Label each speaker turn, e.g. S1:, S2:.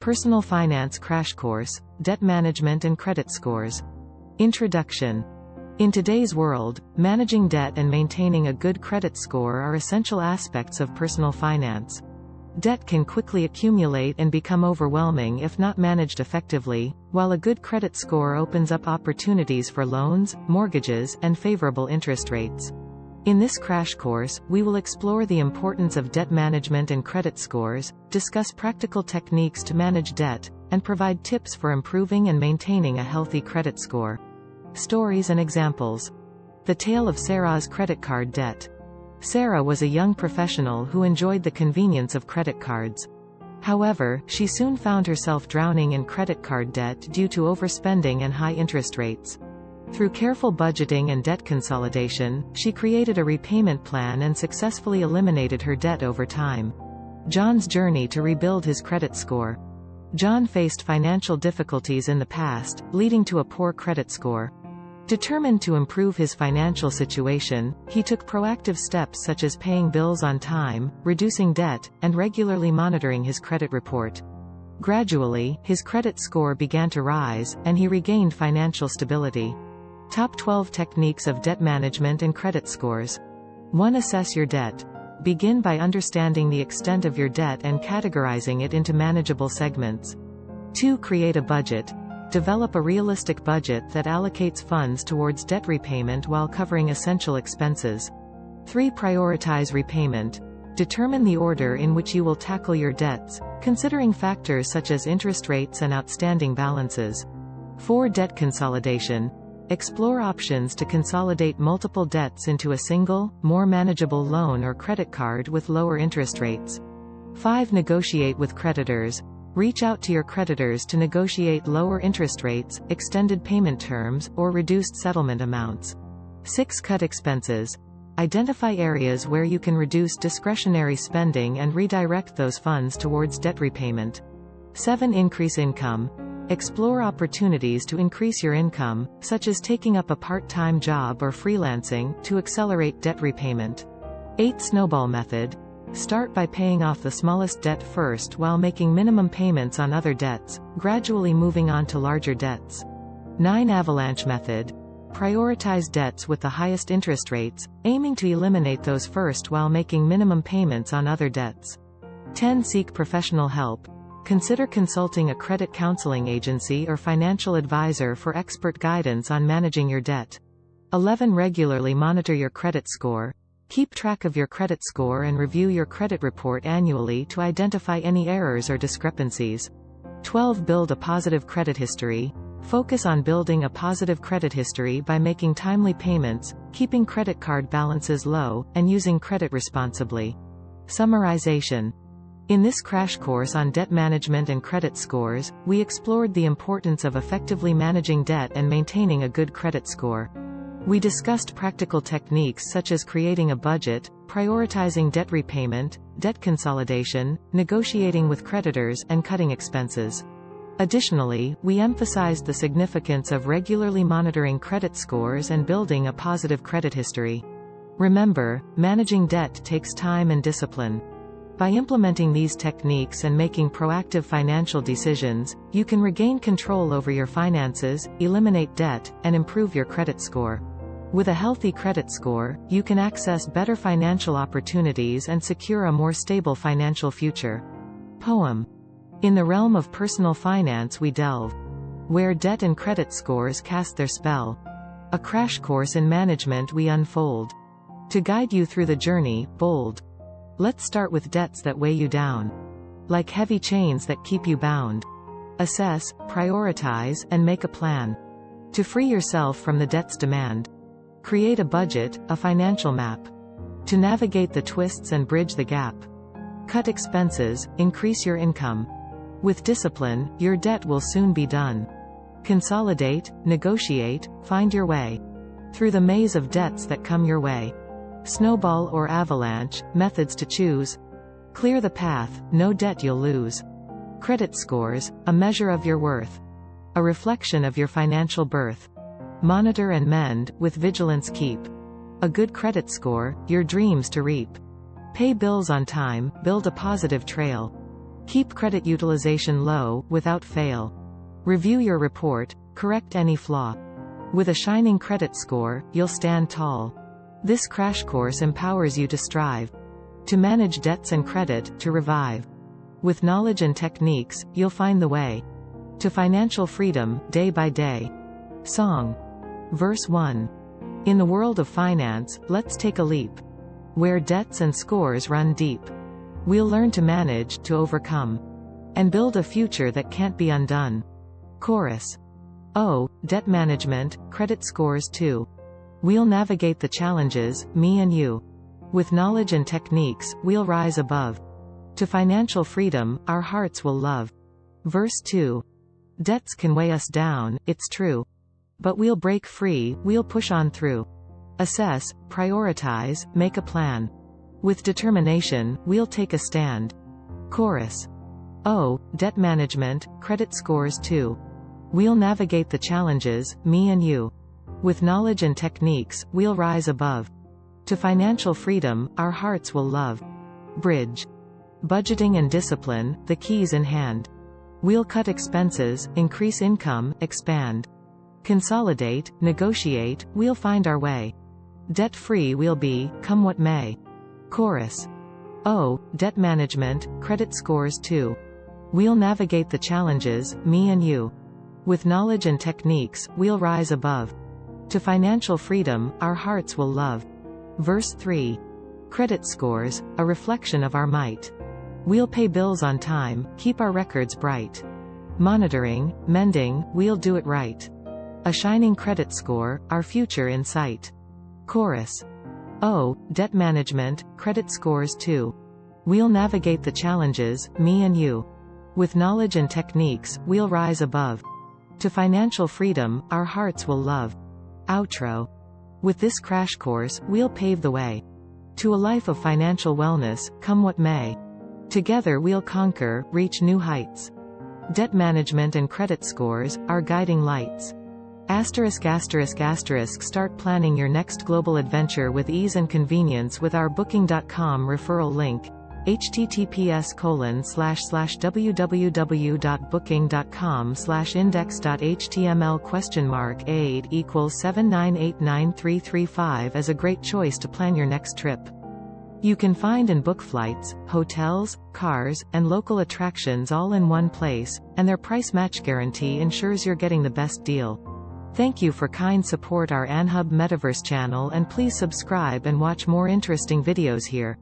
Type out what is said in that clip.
S1: Personal Finance Crash Course, Debt Management and Credit Scores. Introduction. In today's world, managing debt and maintaining a good credit score are essential aspects of personal finance. Debt can quickly accumulate and become overwhelming if not managed effectively, while a good credit score opens up opportunities for loans, mortgages, and favorable interest rates. In this crash course, we will explore the importance of debt management and credit scores, discuss practical techniques to manage debt, and provide tips for improving and maintaining a healthy credit score. Stories and examples. The tale of Sarah's credit card debt. Sarah was a young professional who enjoyed the convenience of credit cards. However, she soon found herself drowning in credit card debt due to overspending and high interest rates. Through careful budgeting and debt consolidation, she created a repayment plan and successfully eliminated her debt over time. John's journey to rebuild his credit score. John faced financial difficulties in the past, leading to a poor credit score. Determined to improve his financial situation, he took proactive steps such as paying bills on time, reducing debt, and regularly monitoring his credit report. Gradually, his credit score began to rise, and he regained financial stability. Top 12 Techniques of Debt Management and Credit Scores. 1. Assess your debt. Begin by understanding the extent of your debt and categorizing it into manageable segments. 2. Create a budget. Develop a realistic budget that allocates funds towards debt repayment while covering essential expenses. 3. Prioritize repayment. Determine the order in which you will tackle your debts, considering factors such as interest rates and outstanding balances. 4. Debt consolidation. Explore options to consolidate multiple debts into a single, more manageable loan or credit card with lower interest rates. 5. Negotiate with creditors. Reach out to your creditors to negotiate lower interest rates, extended payment terms, or reduced settlement amounts. 6. Cut expenses. Identify areas where you can reduce discretionary spending and redirect those funds towards debt repayment. 7. Increase income. Explore opportunities to increase your income, such as taking up a part-time job or freelancing, to accelerate debt repayment. 8. Snowball Method. Start by paying off the smallest debt first while making minimum payments on other debts, gradually moving on to larger debts. 9. Avalanche Method. Prioritize debts with the highest interest rates, aiming to eliminate those first while making minimum payments on other debts. 10. Seek professional help. Consider consulting a credit counseling agency or financial advisor for expert guidance on managing your debt. 11. Regularly monitor your credit score. Keep track of your credit score and review your credit report annually to identify any errors or discrepancies. 12. Build a positive credit history. Focus on building a positive credit history by making timely payments, keeping credit card balances low, and using credit responsibly. Summarization. In this crash course on debt management and credit scores, we explored the importance of effectively managing debt and maintaining a good credit score. We discussed practical techniques such as creating a budget, prioritizing debt repayment, debt consolidation, negotiating with creditors, and cutting expenses. Additionally, we emphasized the significance of regularly monitoring credit scores and building a positive credit history. Remember, managing debt takes time and discipline. By implementing these techniques and making proactive financial decisions, you can regain control over your finances, eliminate debt, and improve your credit score. With a healthy credit score, you can access better financial opportunities and secure a more stable financial future. Poem. In the realm of personal finance we delve, where debt and credit scores cast their spell. A crash course in management we unfold. To guide you through the journey, bold. Let's start with debts that weigh you down. Like heavy chains that keep you bound. Assess, prioritize, and make a plan. To free yourself from the debt's demand. Create a budget, a financial map. To navigate the twists and bridge the gap. Cut expenses, increase your income. With discipline, your debt will soon be done. Consolidate, negotiate, find your way through the maze of debts that come your way. Snowball or avalanche, methods to choose. Clear the path, no debt you'll lose. Credit scores, a measure of your worth. A reflection of your financial birth. Monitor and mend, with vigilance keep. A good credit score, your dreams to reap. Pay bills on time, build a positive trail. Keep credit utilization low, without fail. Review your report, correct any flaw. With a shining credit score, you'll stand tall. This crash course empowers you to strive. To manage debts and credit, to revive. With knowledge and techniques, you'll find the way to financial freedom, day by day. Song. Verse 1. In the world of finance, let's take a leap. Where debts and scores run deep. We'll learn to manage, to overcome. And build a future that can't be undone. Chorus. Oh, debt management, credit scores too. We'll navigate the challenges, me and you. With knowledge and techniques, we'll rise above. To financial freedom, our hearts will love. Verse 2. Debts can weigh us down, it's true. But we'll break free, we'll push on through. Assess, prioritize, make a plan. With determination, we'll take a stand. Chorus. Oh, debt management, credit scores too. We'll navigate the challenges, me and you. With knowledge and techniques, we'll rise above. To financial freedom, our hearts will love. Bridge. Budgeting and discipline, the keys in hand. We'll cut expenses, increase income, expand. Consolidate, negotiate, we'll find our way. Debt-free we'll be, come what may. Chorus. Oh, debt management, credit scores too. We'll navigate the challenges, me and you. With knowledge and techniques, we'll rise above. To financial freedom, our hearts will love. Verse 3. Credit scores, a reflection of our might. We'll pay bills on time, keep our records bright. Monitoring, mending, we'll do it right. A shining credit score, our future in sight. Chorus. Oh, debt management, credit scores too. We'll navigate the challenges, me and you. With knowledge and techniques, we'll rise above. To financial freedom, our hearts will love. Outro. With this crash course, we'll pave the way to a life of financial wellness, come what may. Together we'll conquer, reach new heights. Debt management and credit scores, our guiding lights. *****. Start planning your next global adventure with ease and convenience with our Booking.com referral link. https://www.booking.com/index.html $8 = 7989335 as a great choice to plan your next trip. You can find and book flights, hotels, cars, and local attractions all in one place, and their price match guarantee ensures you're getting the best deal. Thank you for kind support our AnHub Metaverse channel, and please subscribe and watch more interesting videos here.